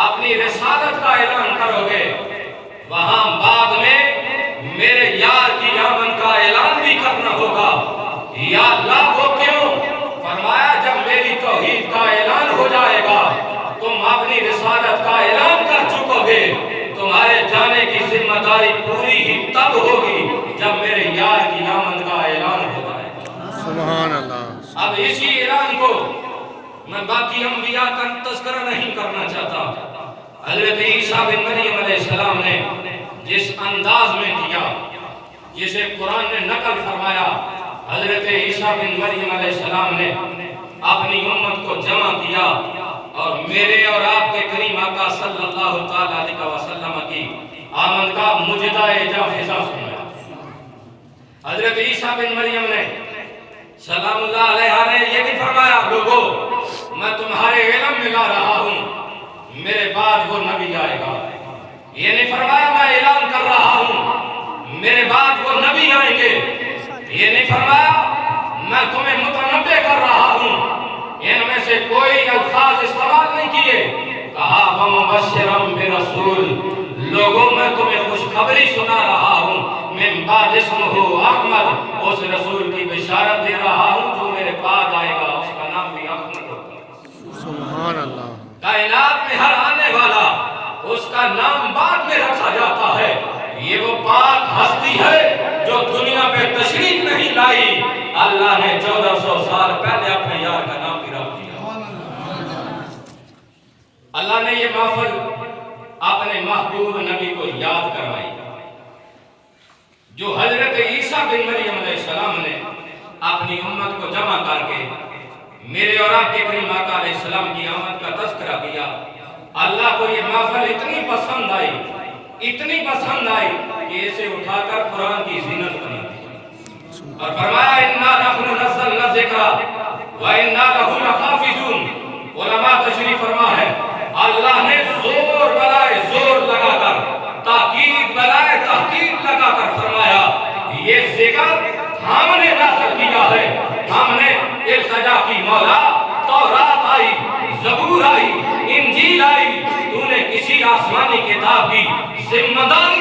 اپنی رسالت کا اعلان کرو گے، وہاں بعد میں میرے یار کی آمد کا اعلان بھی کرنا ہوگا۔ یا اللہ وہ کیوں؟ فرمایا جب میری توحید کا اعلان ہو جائے گا، تم اپنی رسالت کا اعلان کر چکو گے، تمہارے جانے کی ذمہ داری پوری ہی تب ہوگی جب میرے یار کی آمد کا اعلان ہو جائے گا۔ سبحان اللہ۔ اب اسی اعلان کو میں باقی انبیاء کا تذکرہ نہیں کرنا چاہتا، حضرت عیسیٰ بن مریم علیہ السلام نے جس انداز میں کیا، جسے قرآن نے نقل فرمایا، حضرت عیسیٰ بن مریم علیہ السلام نے اپنی امت کو جمع کیا اور میرے اور آپ کے کریم آقا صلی اللہ تعالیٰ علیہ وسلم کی آمد کا مجدہ جافزہ سنایا۔ حضرت عیسیٰ بن مریم نے سلام اللہ علیہ نے یہ بھی فرمایا، لوگو میں تمہارے علم میں لا رہا ہوں، میرے بعد وہ نبی آئے گا۔ یہ نہیں فرمایا میں اعلان کر رہا ہوں میرے بعد وہ نبی آئیں گے۔ یہ نہیں فرمایا میں تمہیں متنبع کر رہا ہوں، ان میں سے کوئی الفاظ استعمال نہیں کیے۔ کہا وَمُبَشِّرًا بِرَسُولٍ، لوگوں میں تمہیں خوشخبری سنا رہا ہوں، من بعد اسمہ احمد، اس رسول کی بشارت دے رہا ہوں جو میرے بعد آئے گا، اس کا نام بھی احمد ہوگا۔ سبحان اللہ۔ کائنات میں ہر آنے والا اس کا نام بعد میں رکھا جاتا ہے۔ یہ وہ پاک ہستی ہے جو دنیا پہ تشریف نہیں لائی، اللہ نے 1400 سال پہلے اپنے یار کا نام بھی رکھ دیا۔ اللہ نے یہ محفل اپنے محبوب نبی کو یاد کروائی، جو حضرت عیسیٰ بن مریم علیہ السلام نے اپنی امت کو جمع کر کے میرے اور آپ کے کریم آقا علیہ السلام کی آمد کا تذکرہ کیا۔ اللہ کو یہ محفل اتنی پسند آئی، اتنی پسند آئی کہ اسے اٹھا کر قرآن کی زینت بنا دی اور فرمایا اِنَّا نَحْنُ نَزَّلْنَا الذِّکْرَ وَإِنَّا لَهُ لَحَافِظُونَ۔ علماء تشریف فرما ہے اللہ نے زور بلائے زور لگا کر، تاکید بلائے تحقیق لگا کر فرمایا یہ ذکر ہم نے نازل کیا ہے، ہم نے التجا کی مولا، تورات آئی، زبور آئی، انجیل آئی، تو نے کسی آسمانی کتاب کی ذمہ داری